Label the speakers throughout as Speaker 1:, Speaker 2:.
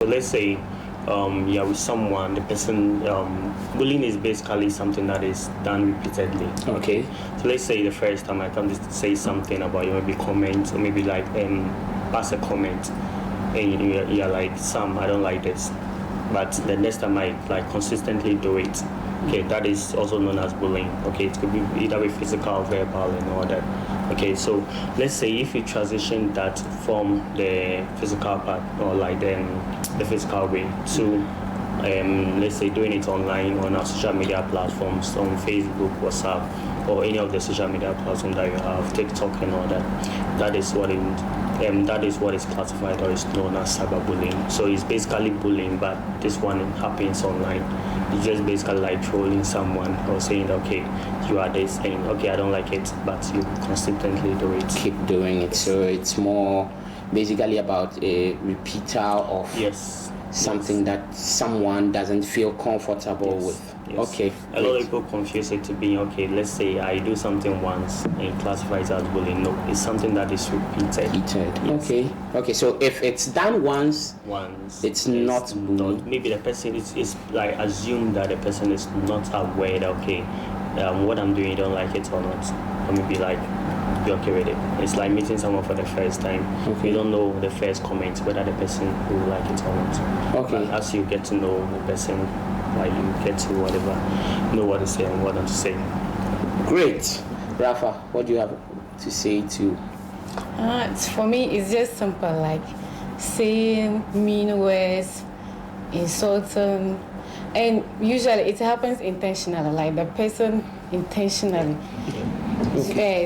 Speaker 1: So let's say you're with someone, the person, bullying is basically something that is done repeatedly.
Speaker 2: Okay.
Speaker 1: So let's say the first time I come to say something about you, maybe comment, or maybe like pass a comment, and you're like, Sam, I don't like this. But the next time I like consistently do it, okay, that is also known as bullying. Okay, it could be either be physical, verbal, and all that. Okay, so let's say if you transition that from the physical part or like the physical way to let's say doing it online on our social media platforms, on Facebook, WhatsApp, or any of the social media platforms that you have, TikTok and all that. That is what is classified or is known as cyberbullying. So it's basically bullying, but this one happens online. It's just basically like trolling someone or saying, okay, you are this, and okay, I don't like it, but you consistently do it.
Speaker 2: Keep doing it. So it's more basically about a repeater of something that someone doesn't feel comfortable with.
Speaker 1: Yes. Okay. A lot of people confuse it to be, okay, let's say I do something once and classify it as bullying. No, it's something that is repeated.
Speaker 2: Yes. Okay. So if it's done once, it's not bullying.
Speaker 1: Maybe the person is like assume that the person is not aware that, okay, what I'm doing, you don't like it or not. Or maybe like you're okay with it. It's like meeting someone for the first time. Okay. You don't know the first comment whether the person will like it or not.
Speaker 2: Okay.
Speaker 1: But as you get to know the person, like you get to know what to say and what not to say.
Speaker 2: Great. Rafa, what do you have to say to?
Speaker 3: For me, it's just simple, like saying mean words, insulting, and usually it happens intentionally, like the person intentionally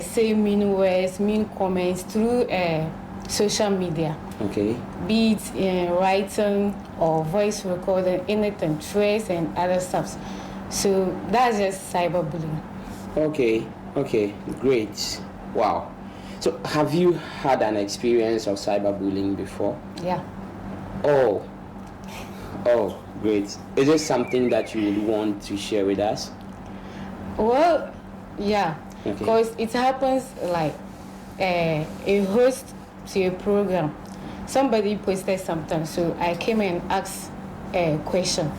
Speaker 3: say mean words, mean comments through social media.
Speaker 2: Okay.
Speaker 3: Be it in writing or voice recording, anything, threats and other stuff. So that's just cyberbullying.
Speaker 2: Okay, great. Wow. So have you had an experience of cyberbullying before?
Speaker 3: Yeah.
Speaker 2: Oh, great. Is it something that you would want to share with us?
Speaker 3: Well, yeah. Because it happens like a host to a program. Somebody posted something, so I came and asked a question.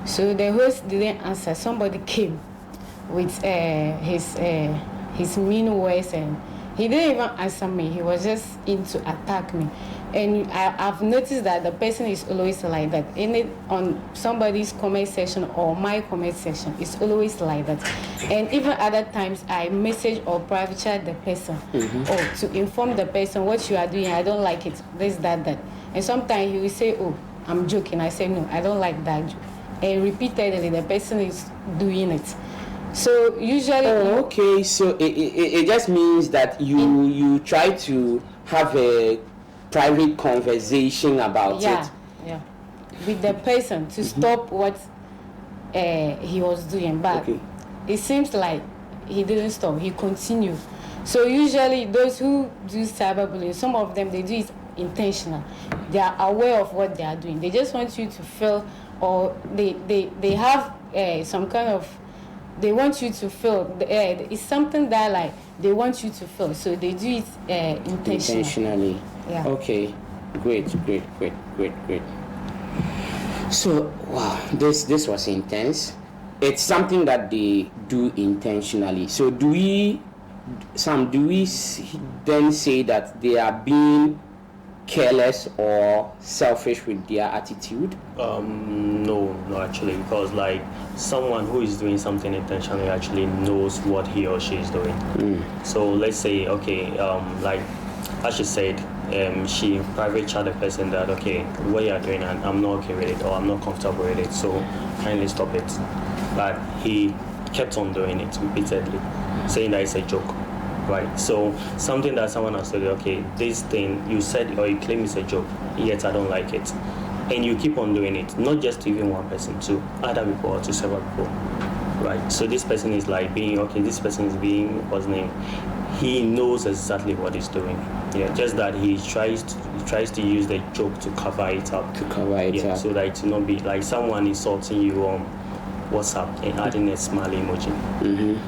Speaker 3: So the host didn't answer. Somebody came with his mean words, and he didn't even answer me. He was just in to attack me. And I've noticed that the person is always like that. On somebody's comment section or my comment section, it's always like that. And even other times, I message or private chat the person or to inform the person what you are doing. I don't like it. This, that. And sometimes he will say, "Oh, I'm joking." I say, "No, I don't like that joke." And repeatedly, the person is doing it. So usually.
Speaker 2: Oh, okay. So it just means that you try to have a private conversation about it.
Speaker 3: Yeah, with the person to stop what he was doing, but it seems like he didn't stop. He continued. So usually those who do cyberbullying, some of them, they do it intentional. They are aware of what they are doing. They just want you to feel, or they have some kind of, they want you to feel. It's something that like they want you to feel. So they do it intentionally. Yeah.
Speaker 2: Okay. Great. So wow, this was intense. It's something that they do intentionally. So do we then say that they are being careless or selfish with their attitude?
Speaker 1: No, actually, because like someone who is doing something intentionally actually knows what he or she is doing. So let's say, okay, like as she said, she private chat the person that, okay, what you are doing, and I'm not okay with it, or I'm not comfortable with it, so kindly stop it. But he kept on doing it repeatedly, saying that it's a joke. Right, so something that someone has said, okay, this thing you said or you claim is a joke, yet I don't like it, and you keep on doing it, not just to even one person, to other people or to several people, right? So this person is like being, okay, this person is being, what's name? He knows exactly what he's doing. Yeah, just that he tries to use the joke to cover it up. So that it will not be like someone insulting you on WhatsApp and adding a smiley emoji.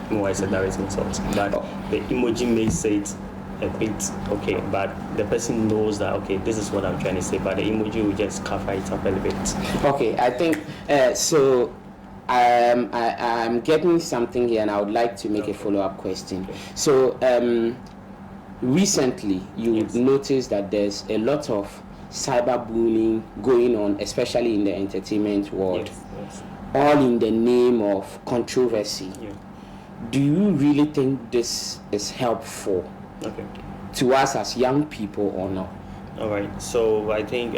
Speaker 1: Why is a direct insult? But the emoji makes it a bit okay, but the person knows that okay, this is what I'm trying to say, but the emoji will just cover it up a little bit.
Speaker 2: Okay, I think so. I'm getting something here, and I would like to make a follow-up question. Okay. So recently, you noticed that there's a lot of cyberbullying going on, especially in the entertainment world, all in the name of controversy. Yeah. Do you really think this is helpful to us as young people or not?
Speaker 1: All right. So I think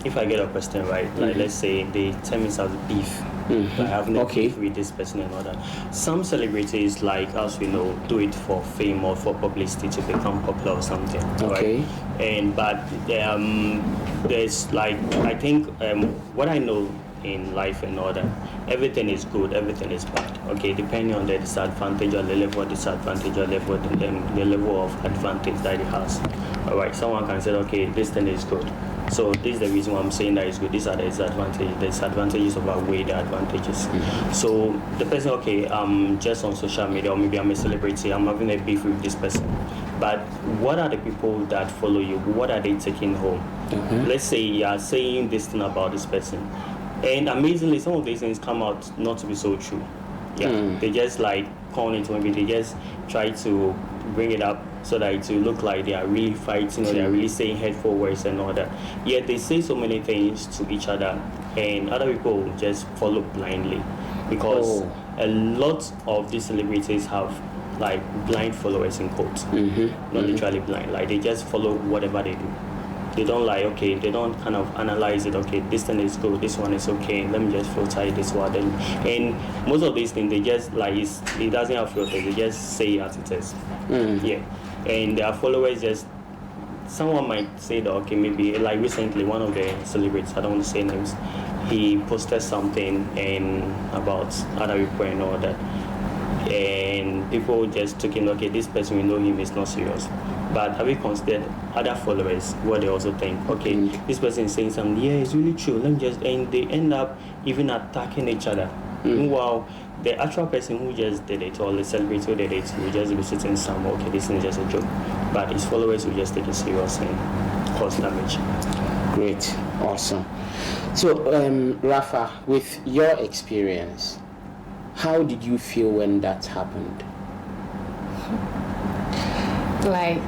Speaker 1: if I get a question right, like let's say they tell me some beef. I have no beef with this person and all that. Some celebrities, like as we know, do it for fame or for publicity to become popular or something.
Speaker 2: Okay.
Speaker 1: Right? And but there's like I think what I know in life and all that, everything is good, everything is bad. Okay, depending on the disadvantage or the level of disadvantage or the level of advantage that it has. All right, someone can say, okay, this thing is good. So this is the reason why I'm saying that it's good. These are the disadvantages. The disadvantages outweigh the advantages. So the person, okay, I'm just on social media, or maybe I'm a celebrity, I'm having a beef with this person. But what are the people that follow you? What are they taking home? Let's say you are saying this thing about this person. And amazingly, some of these things come out not to be so true. Yeah, they just like calling it, maybe they just try to bring it up so that it will look like they are really fighting or they are really saying hurtful words and all that. Yet they say so many things to each other, and other people just follow blindly because a lot of these celebrities have like blind followers in quotes, not literally blind. Like they just follow whatever they do. They don't like, okay, they don't kind of analyze it, okay, this thing is good, this one is okay, let me just filter this one. And most of these things, they just like, it doesn't have filter, they just say as it is. Yeah. And their followers just, someone might say that, okay, maybe like recently, one of the celebrities, I don't want to say names, he posted something about other people and all that. And people just took him, okay, this person, we know him is not serious. But have you considered other followers, what they also think? Okay, this person is saying something, yeah, it's really true, let me just, and they end up even attacking each other. Meanwhile, the actual person who just did it, or the celebrity who did it, will just be sitting somewhere, okay, this is just a joke. But his followers will just take it serious and cause damage.
Speaker 2: Great, awesome. So, Rafa, with your experience, how did you feel when that happened?
Speaker 3: Like,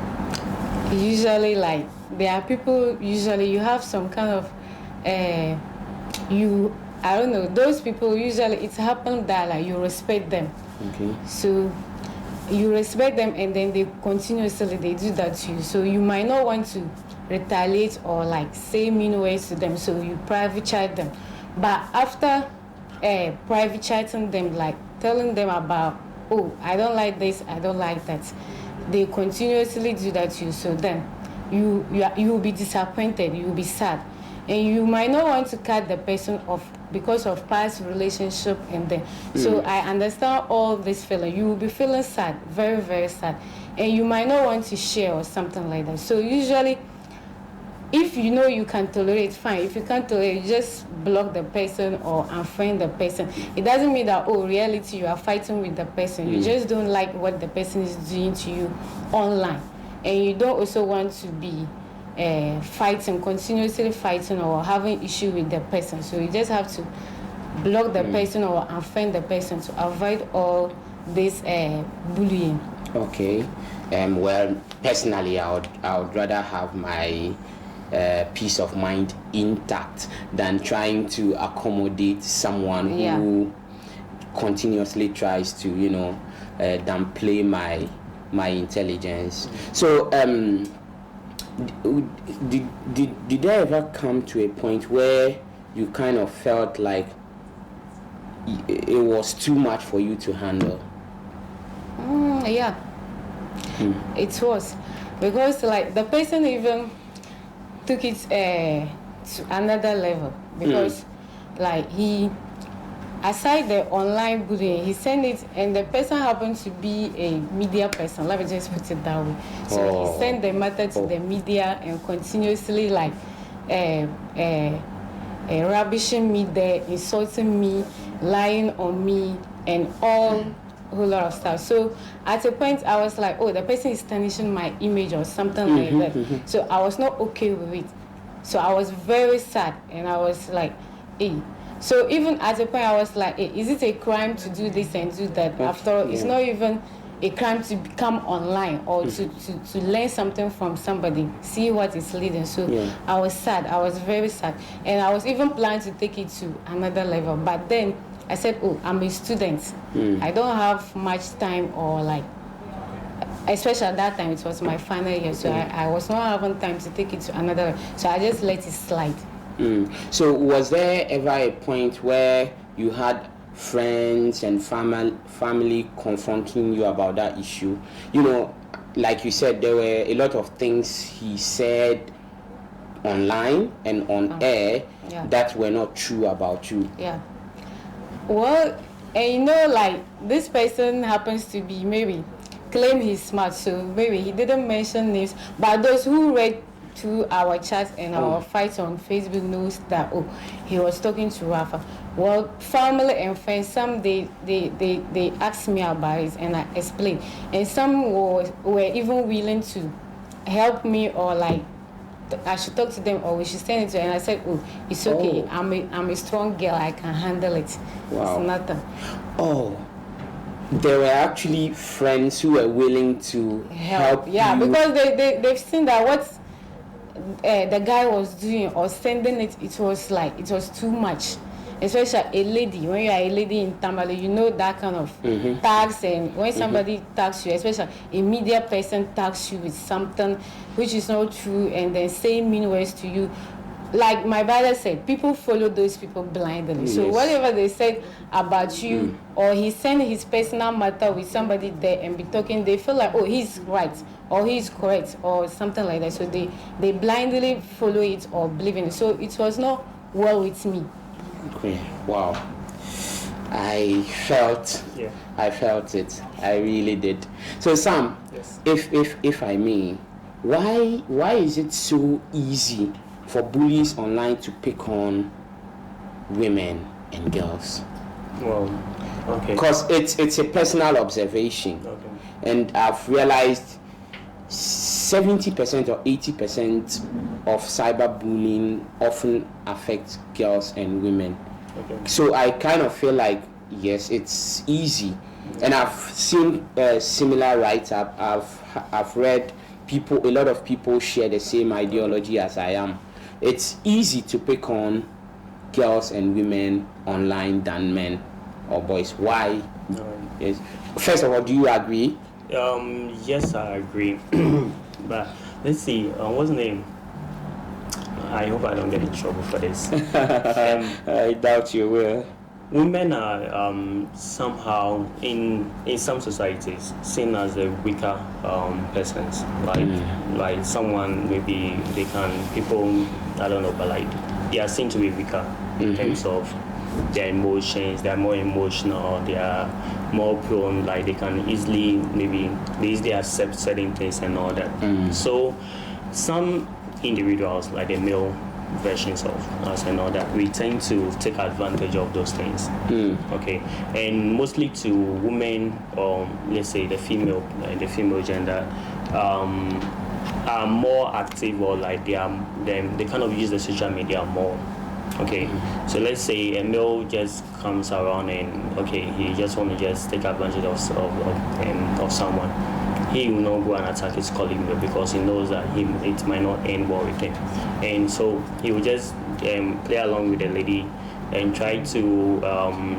Speaker 3: usually, like, there are people, usually you have some kind of, I don't know, those people, usually it's happened that, like, you respect them. Okay. So, you respect them and then they continuously, they do that to you. So, you might not want to retaliate or, like, say mean words to them. So, you private chat them. But after private chatting them, like, telling them about, oh, I don't like this, I don't like that, they continuously do that to you. So then you will be disappointed, you will be sad, and you might not want to cut the person off because of past relationship. And then so I understand all this feeling. You will be feeling sad, very, very sad, and you might not want to share or something like that. So usually, if you know you can tolerate, fine. If you can't tolerate, you just block the person or unfriend the person. It doesn't mean that, oh, reality, you are fighting with the person. You just don't like what the person is doing to you online. And you don't also want to be fighting, continuously fighting or having issue with the person. So you just have to block the person or unfriend the person to avoid all this bullying.
Speaker 2: Okay. Well, personally, I would rather have my peace of mind intact than trying to accommodate someone who continuously tries to, downplay my intelligence. So, did there ever come to a point where you kind of felt like it was too much for you to handle?
Speaker 3: Yeah, it was, because like the person even took it to another level, because like he, aside the online bullying, he sent it, and the person happened to be a media person, let me just put it that way. So he sent the matter to the media and continuously like ravishing me there, insulting me, lying on me, and all whole lot of stuff. So at a point I was like, oh, the person is tarnishing my image or something like that. So I was not okay with it. So I was very sad, and I was like, hey. So even at a point I was like, hey, is it a crime to do this and do that? After all, it's not even a crime to become online or to learn something from somebody, see what is leading. So I was sad. I was very sad. And I was even planning to take it to another level. But then I said, oh, I'm a student. I don't have much time, or like, especially at that time, it was my final year. So I was not having time to take it to another level. So I just let it slide.
Speaker 2: So was there ever a point where you had friends and family confronting you about that issue? You know, like you said, there were a lot of things he said online and on air that were not true about you.
Speaker 3: Yeah. Well, and you know, like, this person happens to be, maybe claim he's smart, so maybe he didn't mention names, but those who read through our chats and our fights on Facebook knows that, oh, he was talking to Rafa. Well, family and friends, some they asked me about it, and I explained, and some were even willing to help me, or like I should talk to them, or we should send it to them. And I said, oh, it's okay. I'm a strong girl. I can handle it.
Speaker 2: Wow.
Speaker 3: It's nothing.
Speaker 2: Oh, there were actually friends who were willing to help
Speaker 3: Yeah,
Speaker 2: you.
Speaker 3: because they've seen that what the guy was doing or sending it, it was too much. Especially a lady, when you are a lady in Tamale, you know that kind of tags, and when somebody tags you, especially a media person tags you with something which is not true, and then saying mean words to you, like my brother said, people follow those people blindly. So whatever they said about you, or he sent his personal matter with somebody there and be talking, they feel like, oh, he's right, or he's correct, or something like that. So they blindly follow it or believe in it. So it was not well with me.
Speaker 2: Okay. Wow. I felt it. I really did. So Sam, if I may, why is it so easy for bullies online to pick on women and girls?
Speaker 1: Well, okay.
Speaker 2: Because it's a personal observation, and I've realized 70% or 80% of cyberbullying often affects girls and women. So I kind of feel like, yes, it's easy, and I've seen similar write-up. I've read a lot of people share the same ideology as I am. It's easy to pick on girls and women online than men or boys. Why? Yes. First of all, do you agree?
Speaker 1: Yes, I agree. But let's see, what's the name? I hope I don't get in trouble for this.
Speaker 2: I doubt you will.
Speaker 1: Women are somehow in some societies seen as the weaker persons. Like someone, maybe people, I don't know, but like they are seen to be weaker in terms of their emotions. They are more emotional. They are more prone. Like they easily accept certain things and all that. So some individuals, like the male versions of us and all that, we tend to take advantage of those things. Okay, and mostly to women, or let's say the female gender, are more active, or like they kind of use the social media more. Okay, so let's say a male just comes around and he just want to just take advantage of someone. He will not go and attack his colleague because he knows that it might not end well with him, and so he will just play along with the lady and try to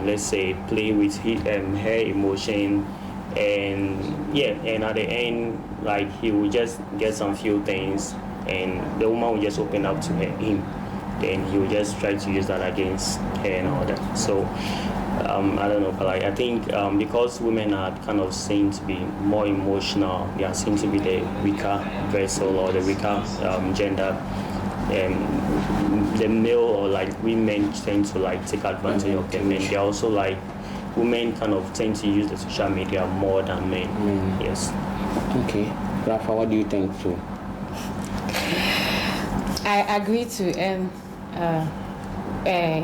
Speaker 1: let's say play with her emotion, and at the end, like, he will just get some few things, and the woman will just open up to him. Then he will just try to use that against her and all that. So I don't know, but like I think because women are kind of seen to be more emotional, they are seen to be the weaker vessel or the weaker gender. The male or like women tend to like take advantage of them, and they're also like women kind of tend to use the social media more than men. Yes.
Speaker 2: Okay, Rafa, what do you think too?
Speaker 3: I agree too, and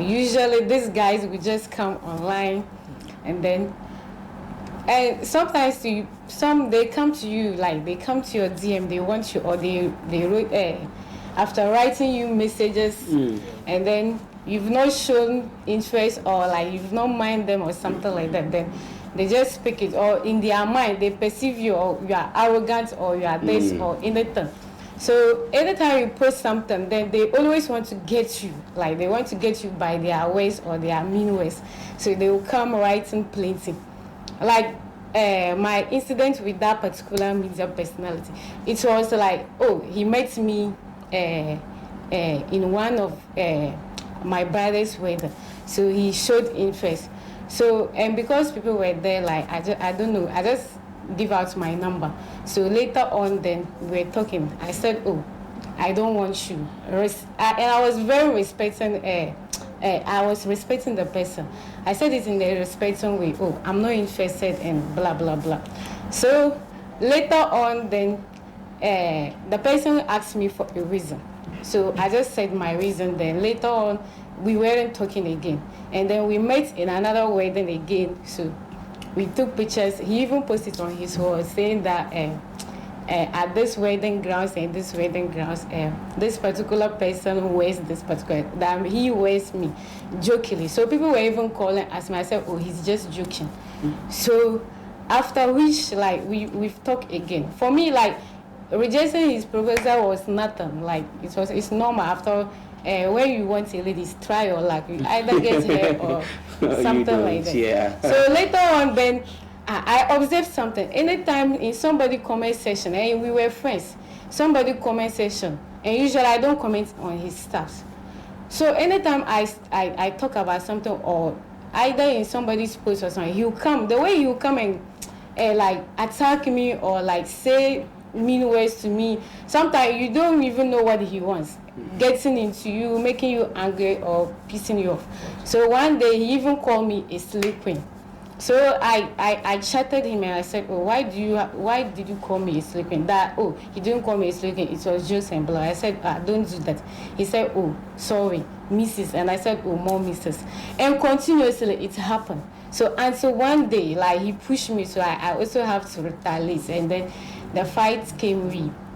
Speaker 3: usually these guys will just come online, and then And sometimes they come to you, like they come to your DM, they want you, or they wrote after writing you messages, and then you've not shown interest, or like you've not mind them or something like that, then they just speak it, or in their mind they perceive you, or you are arrogant, or you are this, or anything. So anytime you post something, then they always want to get you, like they want to get you by their ways or their mean ways. So they will come writing plenty. Like my incident with that particular media personality, it was like, oh, he met me in one of my brother's wedding, so he showed interest. So, and because people were there, like I don't know, I just give out my number. So later on, then we were talking. I said, oh, I don't want you. And I was very respecting. I was respecting the person. I said it in a respectful way. Oh, I'm not interested in blah blah blah. So later on, then the person asked me for a reason. So I just said my reason. Then later on, we weren't talking again. And then we met in another wedding again. So we took pictures. He even posted on his wall saying that at this wedding grounds and this wedding grounds, this particular person wears this particular, that he wears me, jokingly. So people were even calling as myself, oh, he's just joking. So after which, like, we've talked again. For me, like, rejecting his proposal was nothing. Like, it's normal. After when you want a lady, try your luck. You either get her or something like that.
Speaker 2: Yeah.
Speaker 3: So later on, then I observed something. Anytime in somebody comment section, and we were friends, somebody comment section, and usually I don't comment on his stuff. So anytime I talk about something, or either in somebody's post or something, he'll come. The way he'll come and like attack me, or like say mean words to me. Sometimes you don't even know what he wants. Getting into you, making you angry, or pissing you off. So one day he even called me a slave queen. So I chatted him and I said, oh, why did you call me a slave queen? That, oh, he didn't call me a slave queen, it was just and blah. I said, don't do that. He said, oh, sorry, Mrs. And I said, oh, more Mrs. And continuously it happened. So until one day, like, he pushed me, so I also have to retaliate. And then the fight came,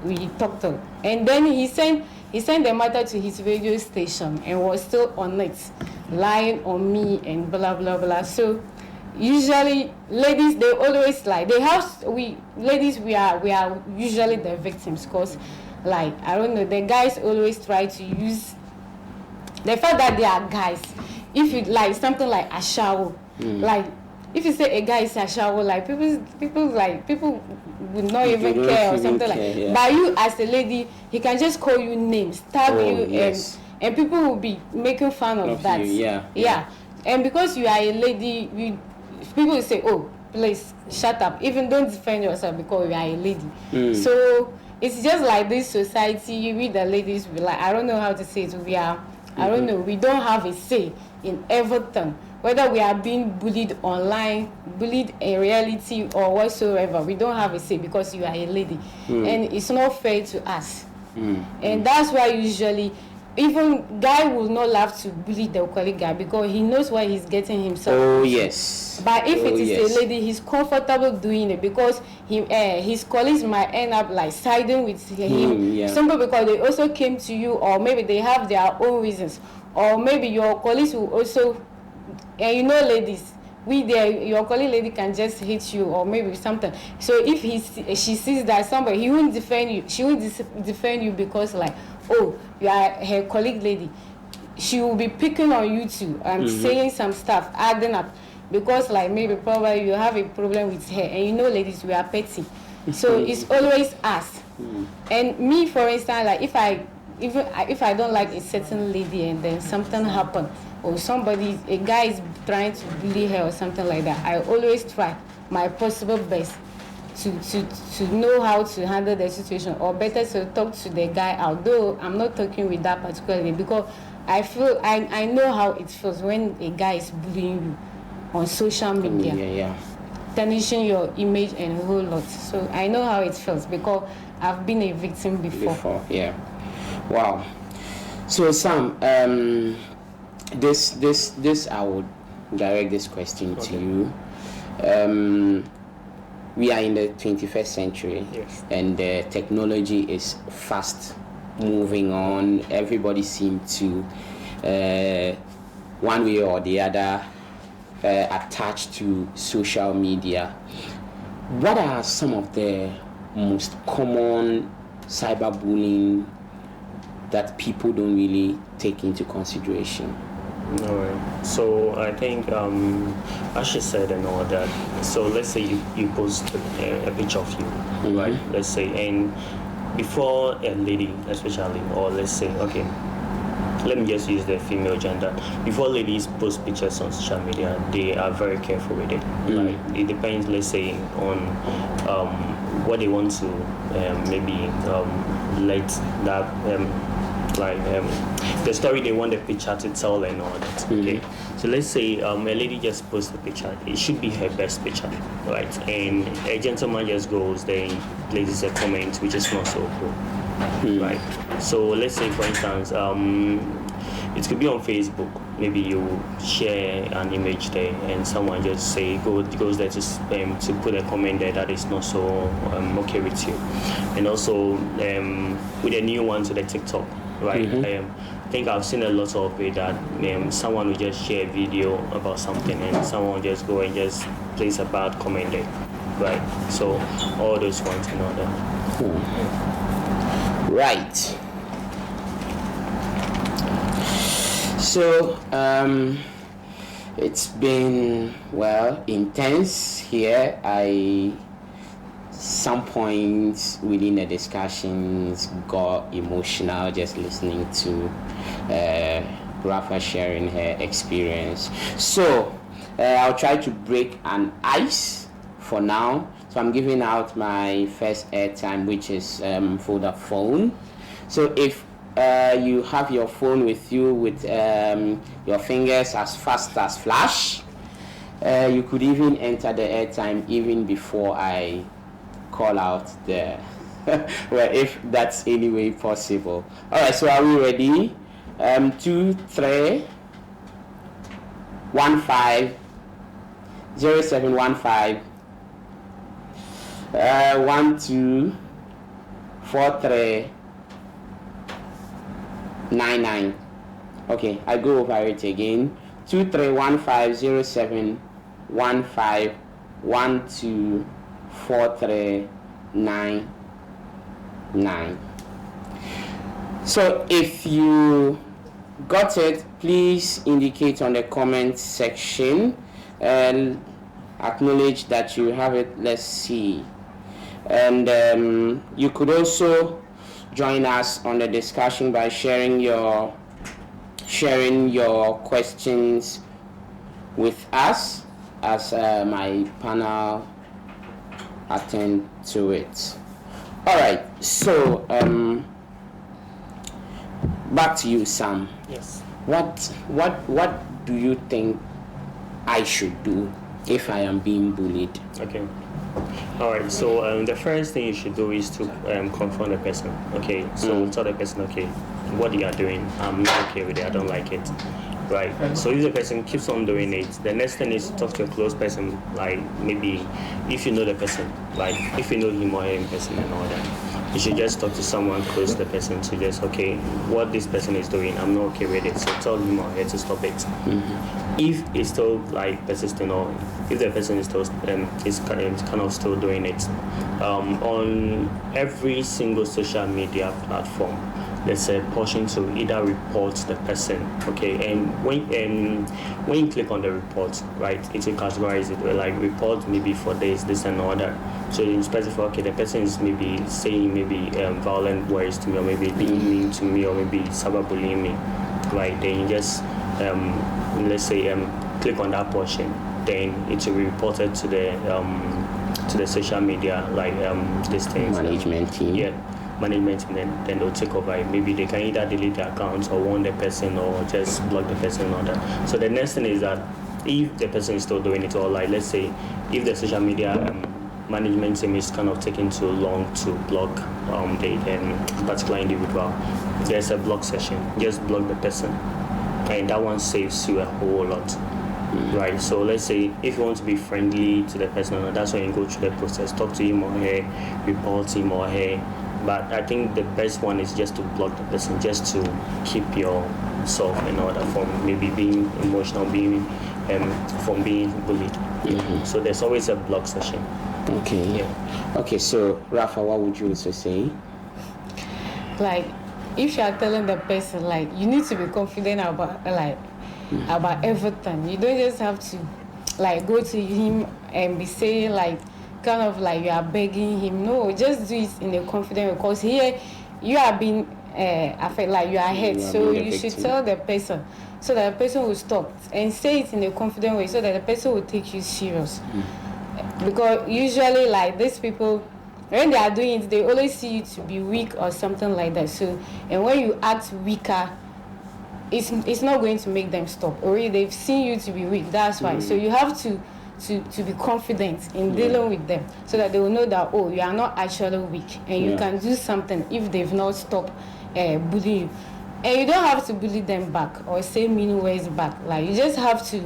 Speaker 3: we talked on. And then he sent the matter to his radio station and was still on it, lying on me and blah blah blah. So usually ladies, they always like, we are usually the victims, because, like, I don't know, the guys always try to use the fact that they are guys. If you like something like a shower, like if you say a guy is a shower, like people would not even care or something like.
Speaker 2: Yeah.
Speaker 3: But you as a lady, he can just call you names, stab you,
Speaker 2: yes.
Speaker 3: and people will be making fun of that.
Speaker 2: Yeah.
Speaker 3: And because you are a lady, people will say, oh, please shut up. Even don't defend yourself because you are a lady. So it's just like this society. We the ladies, we like, I don't know how to say it. We are, I don't know. We don't have a say in everything. Whether we are being bullied online, bullied in reality, or whatsoever, we don't have a say because you are a lady, and it's not fair to us. And that's why usually, even guy will not love to bully the colleague guy because he knows what he's getting himself.
Speaker 2: Oh yes.
Speaker 3: But if it is a lady, he's comfortable doing it because his colleagues might end up like siding with him. Simply because they also came to you, or maybe they have their own reasons, or maybe your colleagues will also. And you know, ladies, your colleague lady can just hit you or maybe something. So if she sees that somebody, he won't defend you. She won't defend you because, like, oh, you are her colleague lady. She will be picking on you too and saying some stuff, adding up, because, like, maybe probably you have a problem with her. And you know, ladies, we are petty, so it's always us. And me, for instance, like, if I don't like a certain lady and then something happen, or a guy is trying to bully her or something like that, I always try my possible best to know how to handle the situation, or better to talk to the guy, although I'm not talking with that particular lady, because I feel I know how it feels when a guy is bullying you on social media, tarnishing your image and a whole lot. So I know how it feels because I've been a victim before.
Speaker 2: Wow. So Sam, this I would direct this question to you. we are in the 21st century,
Speaker 1: yes,
Speaker 2: and the technology is fast moving on. Everybody seems to, one way or the other, attached to social media. What are some of the most common cyberbullying that people don't really take into consideration?
Speaker 1: all right. So I think as she said and all that. So let's say you post a picture of you, right? Let's say, and before a lady, especially, or let's say, okay, let me just use the female gender. Before ladies post pictures on social media, they are very careful with it. Like it depends, let's say, on what they want to maybe let that the story they want the picture to tell and all that. Okay, so let's say a lady just posts a picture. It should be her best picture, right? And a gentleman just goes there and places a comment which is not so cool, right? So let's say, for instance, it could be on Facebook. Maybe you share an image there, and someone just goes there to put a comment there that is not so okay with you. And also with a new one to the TikTok, right? I think I've seen a lot of it that someone will just share a video about something, and someone will just go and just place a bad comment there, right? So all those ones and all that.
Speaker 2: Right. So it's been intense here. Some points within the discussions got emotional just listening to Rafa sharing her experience. So I'll try to break an ice for now. So I'm giving out my first airtime, which is for the phone. So if you have your phone with you with your fingers as fast as flash, you could even enter the airtime even before I call out the well, if that's any way possible. All right, so are we ready? 2 3 1 5 0 7 1 5 1 2 4 3 9 9. Okay, I go over it again. 2 3 1 5 0 7 1 5 1 2 4 3 9 9. So if you got it, please indicate on the comment section and acknowledge that you have it. Let's see. And you could also join us on the discussion by sharing your questions with us as my panel attend to it. All right, so back to you, Sam.
Speaker 1: Yes.
Speaker 2: What do you think I should do if I am being bullied?
Speaker 1: Okay. All right. So the first thing you should do is to confront the person. Okay. So tell the person, okay, what you are doing, I'm not okay with it. I don't like it. Right. So if the person keeps on doing it, the next thing is to talk to a close person, like maybe if you know the person, like if you know him or her in person and all that, you should just talk to someone close to the person to just, okay, what this person is doing, I'm not okay with it. So tell him or her to stop it. If it's still like persistent, or if the person is still is kind of still doing it, on every single social media platform, there's a portion to either report the person, okay, and when you click on the report, right, it will categorize it, like report maybe for this and all that. So you specify, okay, the person is maybe saying maybe violent words to me, or maybe being mean to me, or maybe cyberbullying me, right? Then you just let's say click on that portion, then it will be reported to the social media, like these things,
Speaker 2: Management team.
Speaker 1: Management, and then they'll take over. Maybe they can either delete the accounts or warn the person or just block the person or that. So the next thing is that if the person is still doing it, or like let's say if the social media management team is kind of taking too long to block the particular individual, there's a block session. Just block the person, and that one saves you a whole lot. right? So let's say if you want to be friendly to the person, that's when you go through the process, talk to him or her, report him or her. But I think the best one is just to block the person, just to keep yourself in order from maybe being emotional, from being bullied. So there's always a block session.
Speaker 2: Okay.
Speaker 1: Yeah.
Speaker 2: Okay, so Rafa, what would you also say?
Speaker 3: Like, if you are telling the person, like, you need to be confident about about everything. You don't just have to like go to him and be saying like kind of like you are begging him. No, just do it in a confident way, because here you are being I feel like you are hurt, so you should tell the person so that the person will stop and say it in a confident way so that the person will take you serious. Because usually like these people, when they are doing it, they always see you to be weak or something like that. So, and when you act weaker, it's not going to make them stop. Already they've seen you to be weak. That's why. So you have to be confident in dealing with them so that they will know that, oh, you are not actually weak and you can do something if they've not stopped bullying you. And you don't have to bully them back or say mean words back. Like, you just have to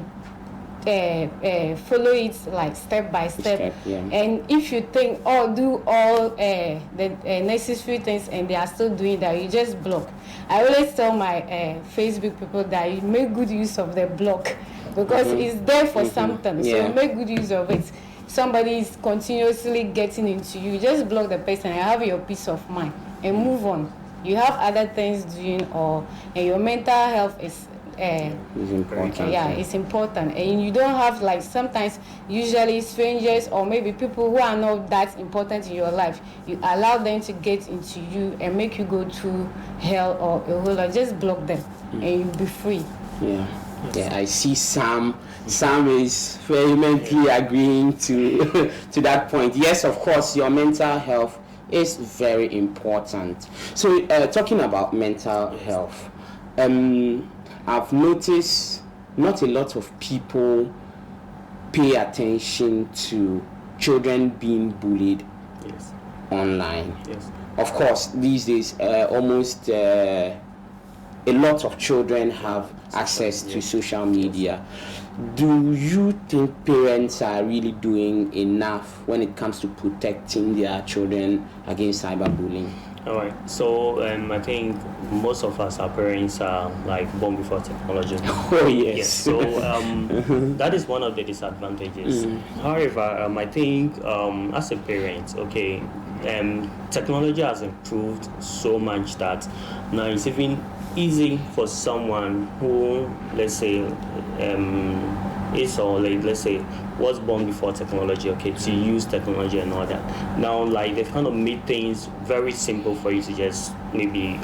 Speaker 3: follow it like step by step. And if you think, oh, do all the necessary things and they are still doing that, you just block. I always tell my Facebook people that you make good use of the block, because it's there for something. So make good use of it. Somebody is continuously getting into you, just block the person and have your peace of mind and move on. You have other things doing, and your mental health is
Speaker 2: important.
Speaker 3: It's important. And you don't have, like, sometimes usually strangers or maybe people who are not that important in your life, you allow them to get into you and make you go through hell or a whole lot. Just block them and you'll be free.
Speaker 2: I see Sam is vehemently agreeing to that point. Yes, of course, your mental health is very important. So talking about mental health, I've noticed not a lot of people pay attention to children being bullied online. Of course, these days almost a lot of children have access to social media. Do you think parents are really doing enough when it comes to protecting their children against cyberbullying?
Speaker 1: All right. So I think most of us, our parents, are like born before technology.
Speaker 2: Oh yes.
Speaker 1: So that is one of the disadvantages. However, I think as a parent, technology has improved so much that now it's even easy for someone who, let's say, was born before technology, to use technology and all that. Now, like, they've kind of made things very simple for you to just maybe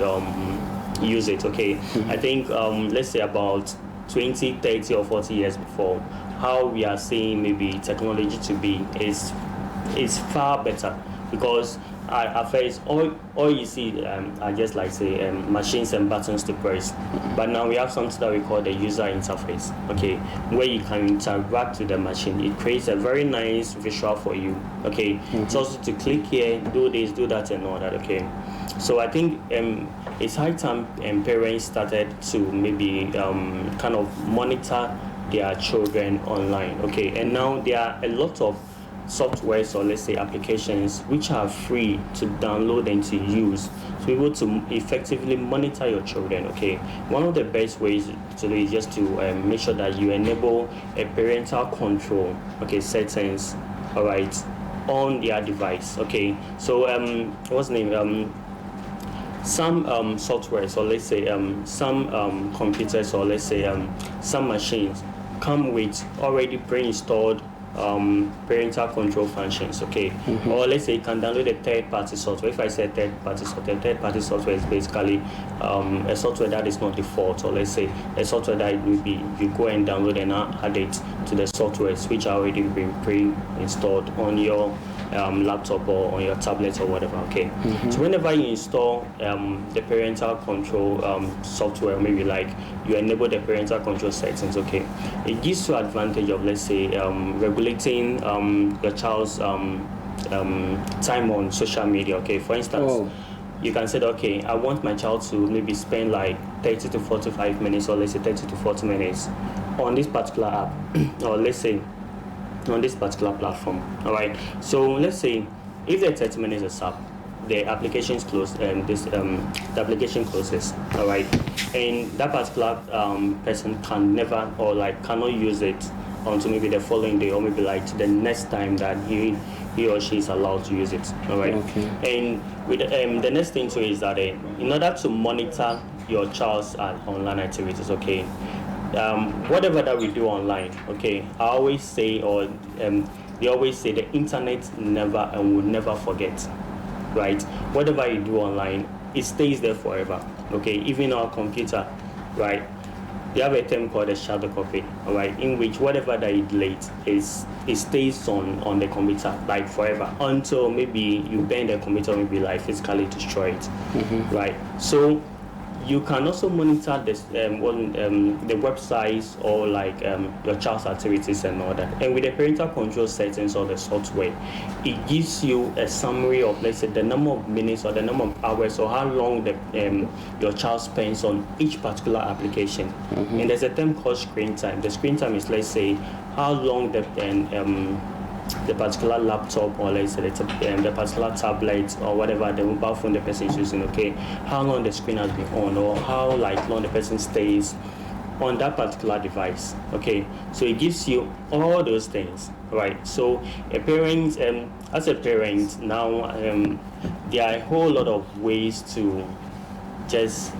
Speaker 1: use it. I think let's say about 20, 30 or 40 years before, how we are seeing maybe technology to be is far better, because at first all you see are just like say machines and buttons to press, but now we have something that we call the user interface, where you can interact with the machine. It creates a very nice visual for you. It's also to click here, do this, do that, and all that. So I think it's high time parents started to maybe kind of monitor their children online. And now there are a lot of softwares, or let's say applications, which are free to download and to use to be able to effectively monitor your children. One of the best ways to do is just to make sure that you enable a parental control settings on their device. So what's the name, some softwares, or let's say some computers, or let's say some machines come with already pre-installed parental control functions, or let's say you can download a third-party software. If I say third-party software is basically a software that is not default, or let's say a software that will be, you go and download and add it to the softwares which are already been pre-installed on your laptop or on your tablet or whatever. So whenever you install the parental control software, maybe like you enable the parental control settings, it gives you advantage of, let's say, regulating your child's time on social media. For instance, you can say, I want my child to maybe spend like 30 to 45 minutes, or let's say 30 to 40 minutes on this particular app, or let's say on this particular platform. All right. So let's say if the 30 minutes is up, the application's closed, and the application closes. All right, and that particular person can never, or like cannot use it until maybe the following day, or maybe like the next time that he or she is allowed to use it. All right.
Speaker 2: Okay.
Speaker 1: And with the next thing too is that in order to monitor your child's online activities, okay, whatever that we do online, okay, I always say, or they always say, the internet never and will never forget. Right, whatever you do online, it stays there forever. Okay, even our computer, right? They have a term called a shadow copy, all right, in which whatever that you delete it stays on the computer like forever until maybe you burn the computer, maybe like physically destroy it, right? So you can also monitor this the websites, or like your child's activities and all that. And with the parental control settings or the software, it gives you a summary of, let's say, the number of minutes or the number of hours, or how long your child spends on each particular application. And there's a term called screen time. The screen time is, let's say, how long the particular laptop, or let's say the particular tablet, or whatever the mobile phone the person is using, okay, how long the screen has been on, or how long the person stays on that particular device. Okay, so it gives you all those things, right? So a parent, as a parent now, there are a whole lot of ways to just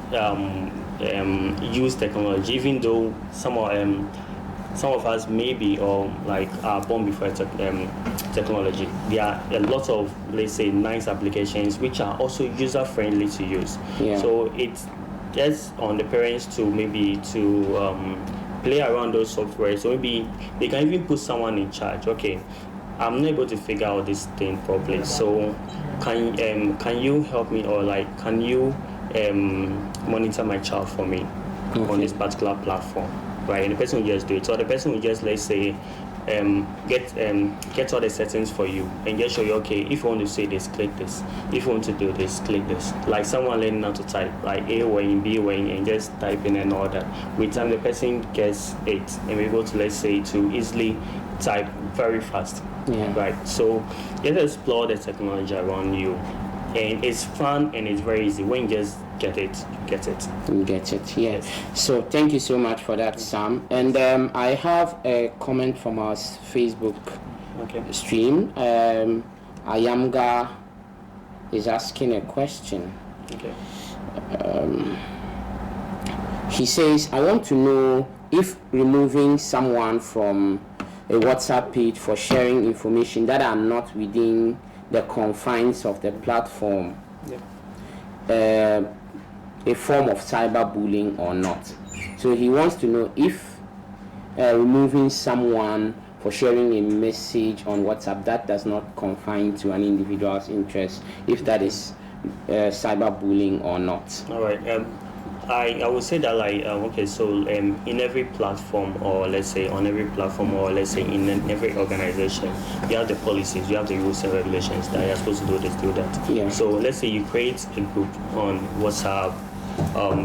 Speaker 1: use technology, even though some of us maybe, or like, are born before technology. There are a lot of, let's say, nice applications which are also user friendly to use.
Speaker 2: Yeah.
Speaker 1: So it's just on the parents to maybe to play around those software. So maybe they can even put someone in charge. Okay, I'm not able to figure out this thing properly, so can you help me, or like, can you monitor my child for me on this particular platform? Right, and the person will just do it. So the person will just, let's say, get all the settings for you and just show you, okay, if you want to say this, click this. If you want to do this, click this. Like someone learning how to type, like A weighing, B weighing, and just type in and all that. With time, the person gets it and we're able to, let's say, to easily type very fast.
Speaker 2: Yeah.
Speaker 1: Right. So just explore the technology around you, and it's fun and it's very easy. When you just get it. Yeah.
Speaker 2: Yes. So thank you so much for that, Sam. And I have a comment from our Facebook stream. Ayamga is asking a question.
Speaker 1: Okay.
Speaker 2: He says, I want to know if removing someone from a WhatsApp page for sharing information that are not within the confines of the platform, a form of cyberbullying or not. So he wants to know if removing someone for sharing a message on WhatsApp that does not confine to an individual's interest, if that is cyberbullying or not.
Speaker 1: All right. I would say that, like, okay, so in every platform, or let's say on every platform, or let's say in every organization, you have the policies, you have the rules and regulations that you're supposed to do this, do that.
Speaker 2: Yeah.
Speaker 1: So let's say you create a group on WhatsApp,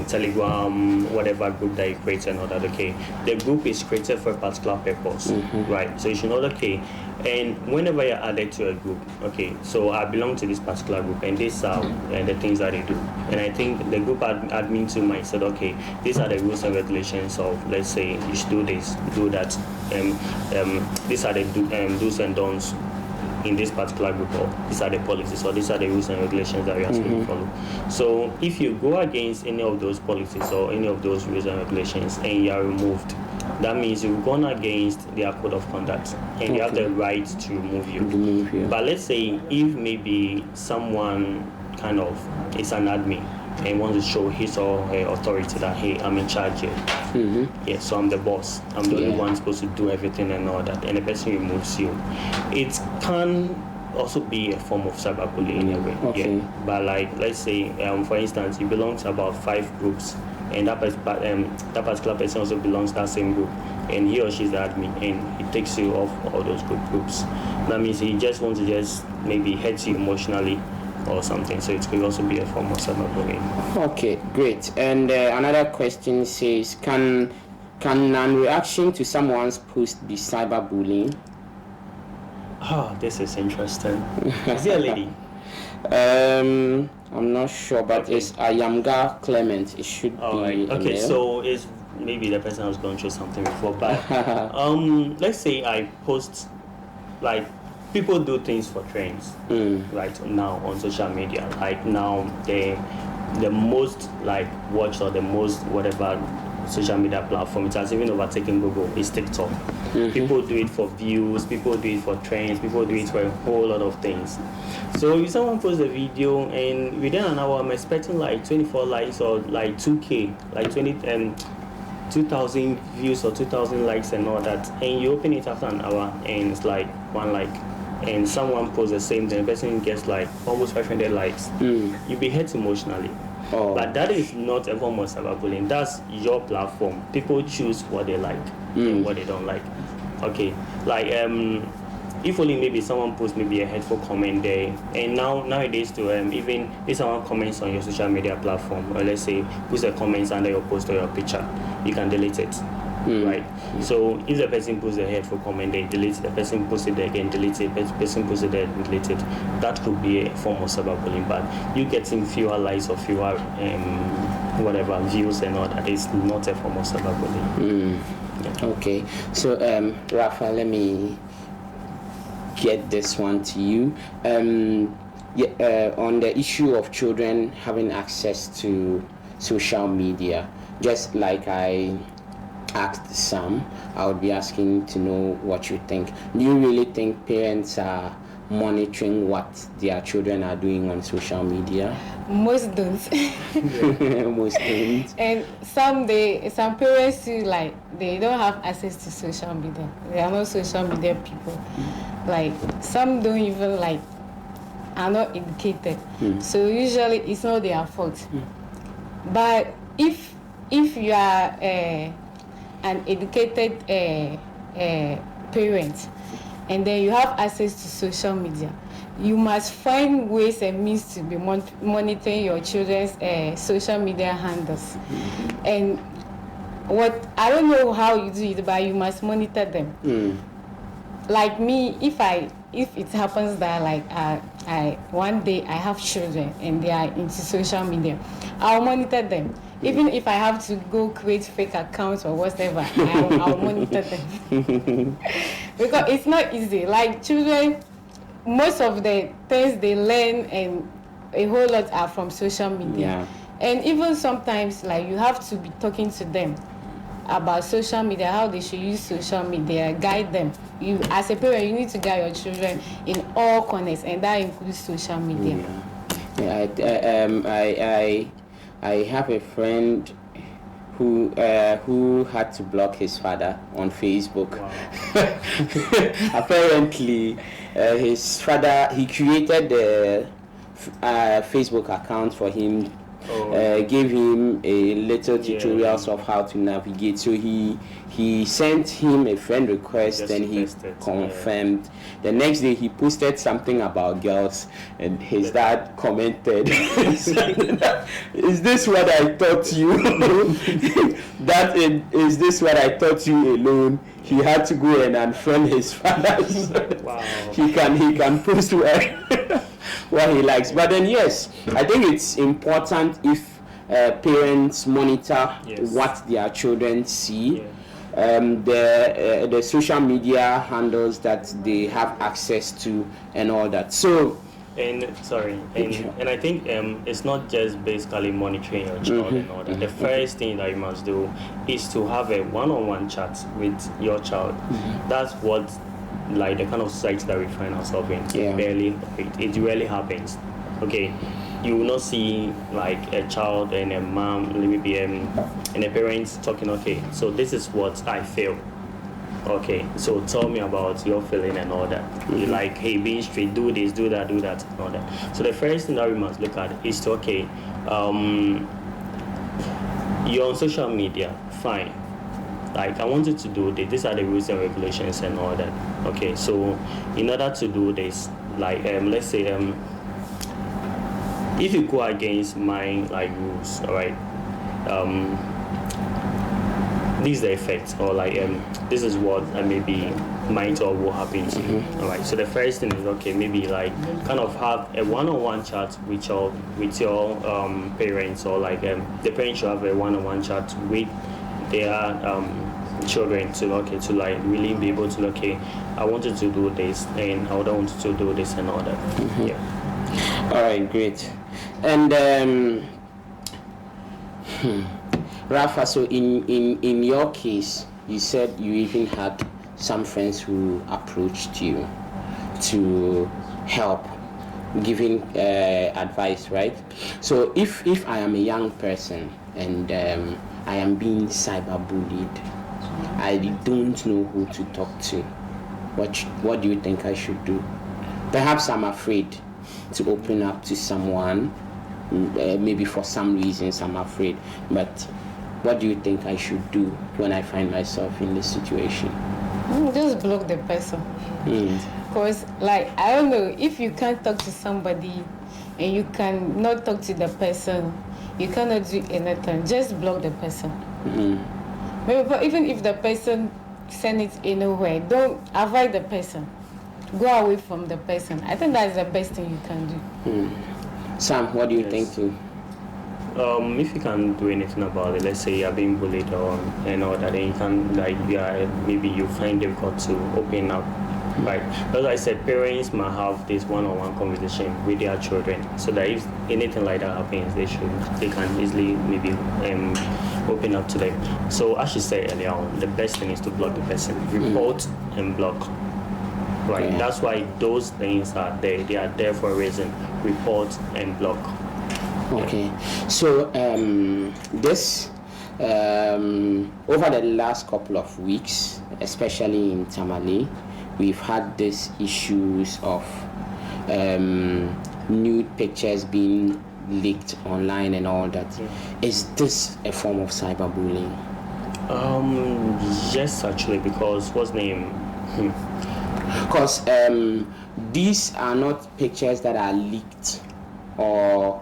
Speaker 1: Telegram, whatever group that you create and all that, okay, the group is created for a particular purpose, right? So you should know, okay, and whenever you're added to a group, okay, so I belong to this particular group, and these are the things that they do, and I think the group admin too might say, okay, these are the rules and regulations of, let's say, you should do this, do that, these are the do's and don'ts in this particular group, or these are the policies, or these are the rules and regulations that we are supposed to follow. So if you go against any of those policies or any of those rules and regulations and you are removed, that means you've gone against their code of conduct, and you have the right to remove you. But let's say if maybe someone kind of is an admin and wants to show his or her authority that, hey, I'm in charge here. Yeah, so I'm the boss. I'm the only one supposed to do everything and all that. And the person removes you. It can also be a form of cyberbullying in a way.
Speaker 2: Okay.
Speaker 1: Yeah. But like, let's say, for instance, you belong to about 5 groups, and that particular person also belongs to that same group, and he or she is the admin, and he takes you off all those groups. That means he just wants to just maybe hurt you emotionally or something, so it could also be a form of cyberbullying.
Speaker 2: Okay, great. And another question says, can Can a reaction to someone's post be cyberbullying?
Speaker 1: Oh, this is interesting. Is it a lady?
Speaker 2: I'm not sure, but
Speaker 1: Okay.
Speaker 2: it's Ayamga Clement. It should be.
Speaker 1: Right.
Speaker 2: a
Speaker 1: Okay,
Speaker 2: male.
Speaker 1: so it's maybe the person has gone through something before, but let's say I post, like, people do things for trends right now on social media. Like now the most like watched or the most whatever social media platform, it has even overtaken Google, is TikTok. People do it for views, people do it for trends, people do it for a whole lot of things. So if someone posts a video and within an hour I'm expecting like 24 likes or like 2k, like 2,000 views or 2,000 likes and all that, and you open it after an hour and it's like 1 like, and someone posts the same thing, the person gets like almost 500 likes, you'll be hurt emotionally.
Speaker 2: Oh.
Speaker 1: But that is not a form of cyberbullying. That's your platform. People choose what they like and what they don't like. Okay, like if only maybe someone posts maybe a hurtful comment there, and nowadays to even if someone comments on your social media platform, or let's say puts a comments under your post or your picture, you can delete it. Right. So if the person puts a hurtful comment, they delete it. The person puts it there again, delete it. The person puts it there, delete it. That could be a form of cyberbullying. But you getting fewer likes or fewer whatever views and all that is not a form of cyberbullying. Yeah.
Speaker 2: Okay. So Rafa, let me get this one to you. On the issue of children having access to social media, just like I asked Sam, I would be asking to know what you think. Do you really think parents are monitoring what their children are doing on social media?
Speaker 3: Most don't.
Speaker 2: Most don't.
Speaker 3: And some parents too, like, they don't have access to social media. They are not social media people. Like, some don't even like are not educated. So usually it's not their fault. But if you are an educated parent, and then you have access to social media, you must find ways and means to be monitoring your children's social media handles. And what, I don't know how you do it, but you must monitor them. Like me, if it happens that like I one day I have children and they are into social media, I'll monitor them. Even if I have to go create fake accounts or whatever, I'll monitor them. Because it's not easy. Like, children, most of the things they learn and a whole lot are from social media.
Speaker 2: Yeah.
Speaker 3: And even sometimes, like, you have to be talking to them about social media, how they should use social media, guide them. You, as a parent, you need to guide your children in all corners, and that includes social media.
Speaker 2: I have a friend who had to block his father on Facebook.
Speaker 1: Wow.
Speaker 2: Apparently, his father, he created the Facebook account for him. Gave him a little tutorials of how to navigate. So he sent him a friend request,
Speaker 1: Just
Speaker 2: and he
Speaker 1: tested,
Speaker 2: confirmed. The next day he posted something about girls, and his dad commented, "Is this what I taught you? Is this what I taught you alone?" He had to go and unfriend his father.
Speaker 1: Wow.
Speaker 2: He can post what he likes. But then yes, I think it's important if parents monitor what their children see. The social media handles that they have access to and all that. So
Speaker 1: and I think it's not just basically monitoring your child and all that. The first thing that you must do is to have a one-on-one chat with your child. That's what, like, the kind of society that we find ourselves in. It rarely happens. Okay, you will not see like a child and a mom, maybe and a parent talking. Okay, so this is what I feel. Okay, so tell me about your feeling and all that. You like, hey, being straight, do this, do that, and all that. So the first thing that we must look at is to, okay, you're on social media, fine. Like, I wanted to do this. These are the rules and regulations and all that. Okay, so in order to do this, like, let's say, if you go against my like rules, all right, this is the effect, or like this is what maybe might or will happen to you. All right. So the first thing is, okay, maybe like kind of have a one-on-one chat with your parents, or like the parents should have a one-on-one chat with their children to like really be able to, okay, I wanted to do this and I don't want to do this and all that. Yeah.
Speaker 2: All right, great. And Rafa, so in your case, you said you even had some friends who approached you to help, giving advice, right? So if I am a young person and I am being cyberbullied, I don't know who to talk to, what do you think I should do? Perhaps I'm afraid to open up to someone, maybe for some reasons I'm afraid, but what do you think I should do when I find myself in this situation?
Speaker 3: Just block the person. Because, like, I don't know, if you can't talk to somebody and you cannot talk to the person, you cannot do anything. Just block the person. Maybe, even if the person send it anywhere, don't avoid the person. Go away from the person. I think that's the best thing you can do.
Speaker 2: Sam, what do you think too?
Speaker 1: If you can't do anything about it, let's say you're being bullied or and all that, then you can, like, maybe you find it difficult to open up. Right. As I said, parents might have this one-on-one conversation with their children, so that if anything like that happens, they can easily maybe open up to them. So as she said earlier on, the best thing is to block the person, report and block. Right.
Speaker 2: Yeah.
Speaker 1: That's why those things are there. They are there for a reason. Report and block.
Speaker 2: Okay. So this over the last couple of weeks, especially in Tamale, we've had these issues of nude pictures being leaked online and all that. Is this a form of cyberbullying?
Speaker 1: Yes, actually, because what's name?
Speaker 2: Because these are not pictures that are leaked or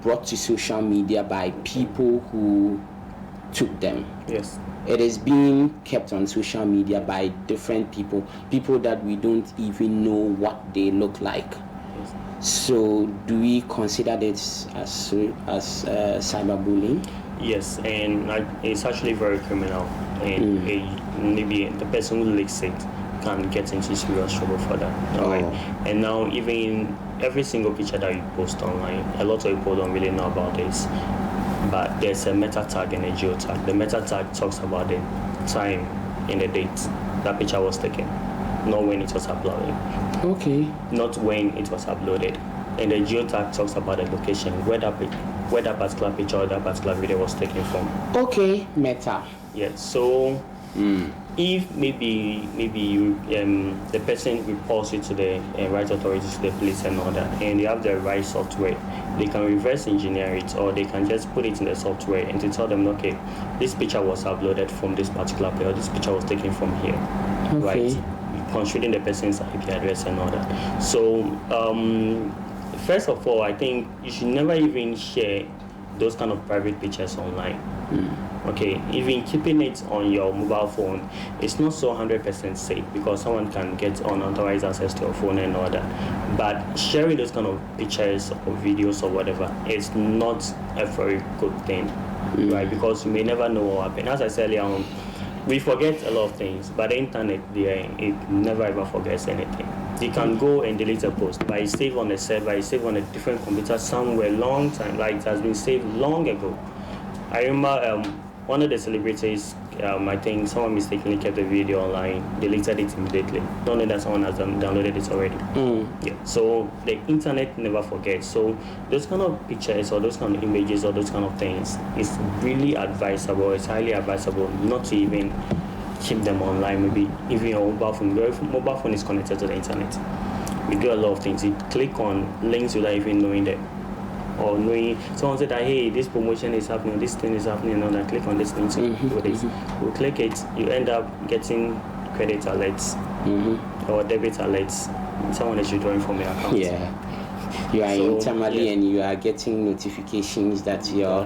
Speaker 2: brought to social media by people who took them.
Speaker 1: Yes.
Speaker 2: It is being kept on social media by different people that we don't even know what they look like.
Speaker 1: Yes.
Speaker 2: So do we consider this as cyberbullying?
Speaker 1: Yes, and it's actually very criminal, and maybe the person who leaks it can get into serious trouble for that. All right. And now even every single picture that you post online, a lot of people don't really know about this, but there's a meta tag and a geo tag. The meta tag talks about the time and the date that picture was taken, not when it was uploaded.
Speaker 2: Okay.
Speaker 1: Not when it was uploaded. And the geo tag talks about the location, where that particular picture or that particular video was taken from.
Speaker 2: Okay, meta.
Speaker 1: Yeah. So if maybe you the person reports it to the right authorities, to the police and all that, and they have the right software, they can reverse engineer it, or they can just put it in the software and to tell them, okay, this picture was uploaded from this particular place, or this picture was taken from here.
Speaker 2: Okay.
Speaker 1: Right? Considering the person's IP address and all that. So first of all, I think you should never even share those kind of private pictures online. Okay, even keeping it on your mobile phone, it's not so 100% safe, because someone can get unauthorized access to your phone and all that. But sharing those kind of pictures or videos or whatever is not a very good thing, right? Because you may never know what happened. As I said earlier on, we forget a lot of things, but the internet, it never ever forgets anything. You can go and delete a post, but it's saved on a server, it's saved on a different computer somewhere long time, like it has been saved long ago. I remember one of the celebrities, I think someone mistakenly kept the video online, deleted it immediately. Not only that, someone has downloaded it already. Yeah. So the internet never forgets. So those kind of pictures or those kind of images or those kind of things, it's really advisable, it's highly advisable not to even keep them online. Maybe even your mobile phone. Your mobile phone is connected to the internet. We do a lot of things. You click on links without even knowing them. Or knowing someone said that, hey, this promotion is happening, this thing is happening, and I click on this thing to do this. You click it, you end up getting credit alerts or debit alerts. Someone is withdrawing from your account.
Speaker 2: Yeah. You are in Tamale and you are getting notifications that your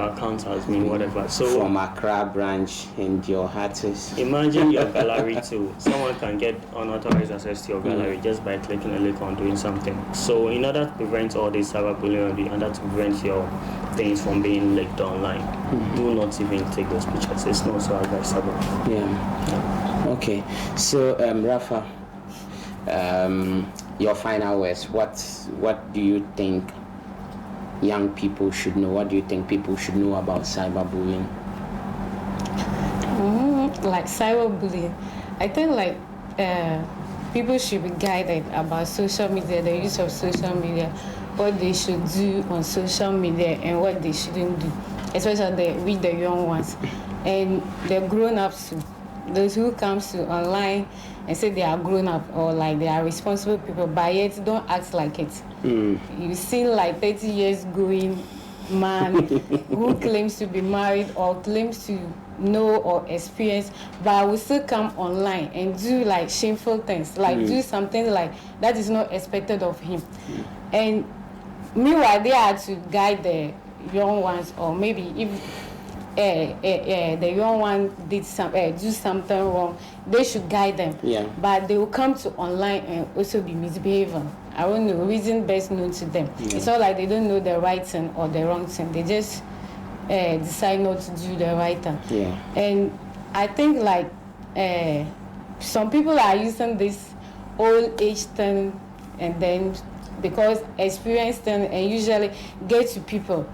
Speaker 1: account has been whatever. So
Speaker 2: from Accra branch and your heart is.
Speaker 1: Imagine your gallery too. Someone can get unauthorized access to your gallery just by clicking a link on doing something. So in order to prevent all this cyberbullying, in order to prevent your things from being leaked online, do not even take those pictures. It's not so advisable.
Speaker 2: Yeah. Okay. So Rafa, your final words. What do you think young people should know? What do you think people should know about cyberbullying?
Speaker 3: Like cyberbullying, I think like people should be guided about social media, the use of social media, what they should do on social media and what they shouldn't do, especially with the young ones and the grown-ups too. Those who comes to online and say they are grown up or like they are responsible people, but yet don't act like it. You see like 30 years going man who claims to be married or claims to know or experience, but will still come online and do like shameful things, like do something like that is not expected of him. And meanwhile, they are to guide the young ones, or maybe if the young one did do something wrong, they should guide them.
Speaker 2: Yeah.
Speaker 3: But they will come to online and also be misbehaving. I don't know, reason best known to them. Yeah. It's not like they don't know the right thing or the wrong thing. They just decide not to do the right thing.
Speaker 2: Yeah.
Speaker 3: And I think like some people are using this old age thing, and then because experience thing, and usually get to people.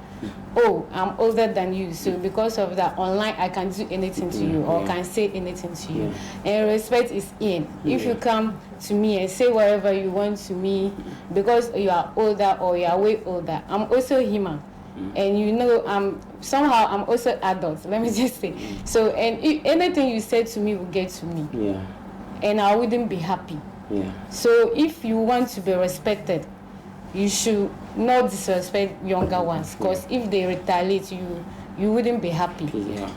Speaker 3: Oh, I'm older than you, so because of that, online I can do anything to you or can say anything to you. And respect is in. If you come to me and say whatever you want to me because you are older or you are way older, I'm also human. And you know, I'm also adult, let me just say. So, and if anything you said to me will get to me.
Speaker 2: Yeah.
Speaker 3: And I wouldn't be happy.
Speaker 2: Yeah.
Speaker 3: So if you want to be respected, you should not disrespect younger ones, because if they retaliate, you wouldn't be happy.
Speaker 2: Yeah.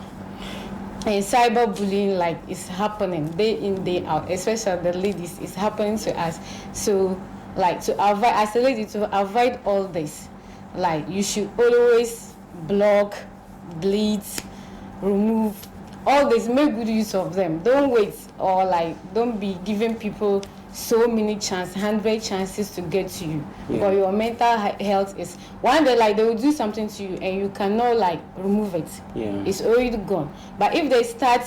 Speaker 3: And cyberbullying, like, is happening day in, day out, especially the ladies, it's happening to us. So, like, to avoid, as a lady, to avoid all this, like, you should always block, delete, remove, all this, make good use of them. Don't wait, or like, don't be giving people so many chances, 100 chances to get to you. But your mental health is one day, like, they will do something to you and you cannot like remove it. It's already gone. But if they start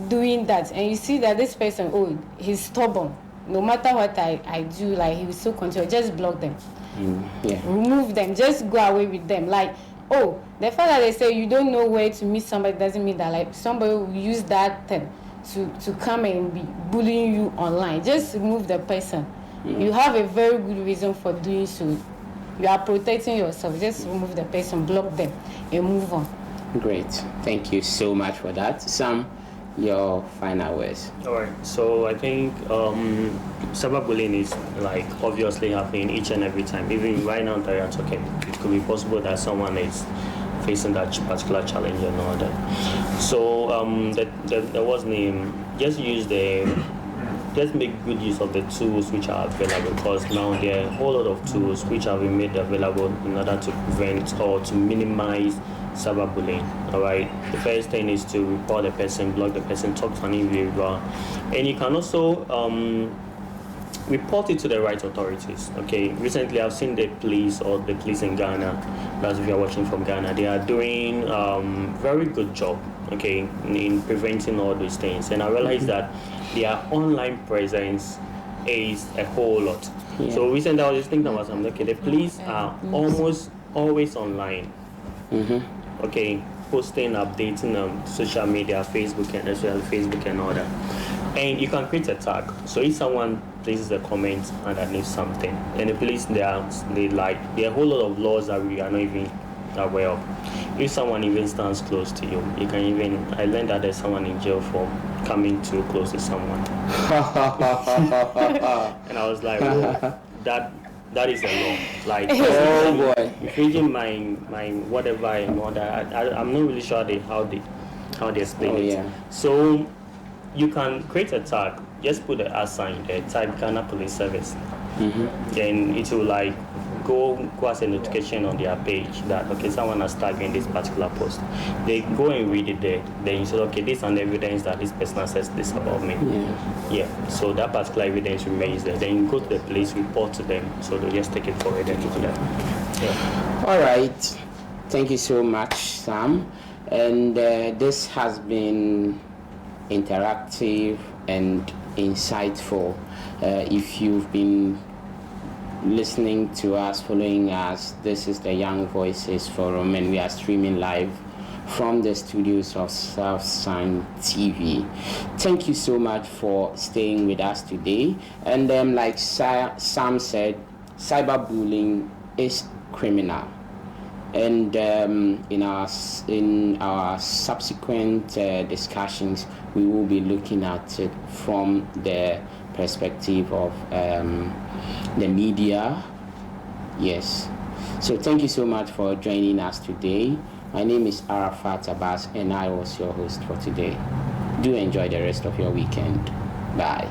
Speaker 3: doing that and you see that this person, oh, he's stubborn, no matter what I do, like, he will still continue, just block them. Remove them, just go away with them. Like, oh, the fact that they say you don't know where to meet somebody doesn't mean that like somebody will use that thing to come and be bullying you online. Just remove the person. You have a very good reason for doing so. You are protecting yourself. Just remove the person, block them, and move on.
Speaker 2: Great. Thank you so much for that. Sam, your final words.
Speaker 1: All right. So I think cyberbullying is like obviously happening each and every time. Even right now that you're talking, it could be possible that someone is facing that particular challenge and all that. So there was name. Just make good use of the tools which are available, because now there are a whole lot of tools which have been made available in order to prevent or to minimize cyberbullying. All right. The first thing is to report the person, block the person, talk to an individual, and you can also report it to the right authorities. Okay. Recently, I've seen the police in Ghana. As if you're watching from Ghana, they are doing very good job. Okay, in preventing all these things, and I realized that their online presence is a whole lot. So recently, I was just thinking about something. Okay, the police are almost always online. Okay, posting, updating on social media, Facebook and as well Facebook and all that. And you can create a tag. So if someone places a comment underneath something, and the police there are a whole lot of laws that we are not even aware of. If someone even stands close to you, I learned that there's someone in jail for coming too close to someone. And I was like, oh, that is a law. Like,
Speaker 2: oh boy,
Speaker 1: infringing my whatever and all that. I'm not really sure how they explain it. So you can create a tag, just put the @ sign there, type Ghana Police Service. Then it will like go as a notification on their page that okay, someone has tagged in this particular post. They go and read it there. Then you say, okay, this is an evidence that this person says this about me. Yeah. So that particular evidence remains there. Then you go to the police, report to them, so they just take it forward and do that. Yeah.
Speaker 2: All right. Thank you so much, Sam. And this has been interactive and insightful. If you've been listening to us, following us, this is the Young Voices Forum, and we are streaming live from the studios of Southside TV. Thank you so much for staying with us today. And like Sam said, cyberbullying is criminal. And in our subsequent discussions, we will be looking at it from the perspective of the media. Yes. So thank you so much for joining us today. My name is Arafat Abbas, and I was your host for today. Do enjoy the rest of your weekend. Bye.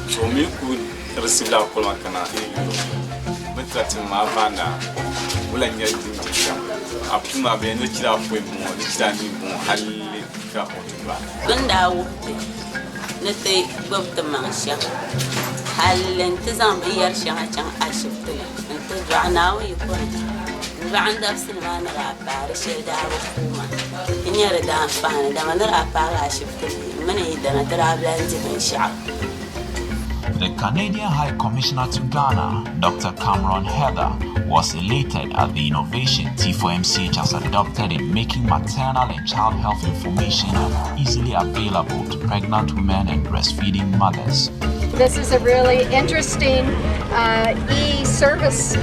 Speaker 4: So me could receive la kolma kana betrati ma bana wala nyadi apuma be no kira foi mo kira ni bon halle ka otuba
Speaker 5: banda wuti ne te gobta mansha hallen tizam biyar shan can ashifte anta janawi ko عندها بسلمان رابع رشيد عوفوما إني أريد أنفعنا دم أنا رابع عشفتني من يدنا تراب لانزي من شعب.
Speaker 6: The Canadian High Commissioner to Ghana, Dr. Cameron Heather, was elated at the innovation T4MCH has adopted in making maternal and child health information easily available to pregnant women and breastfeeding mothers.
Speaker 7: This is a really interesting e-service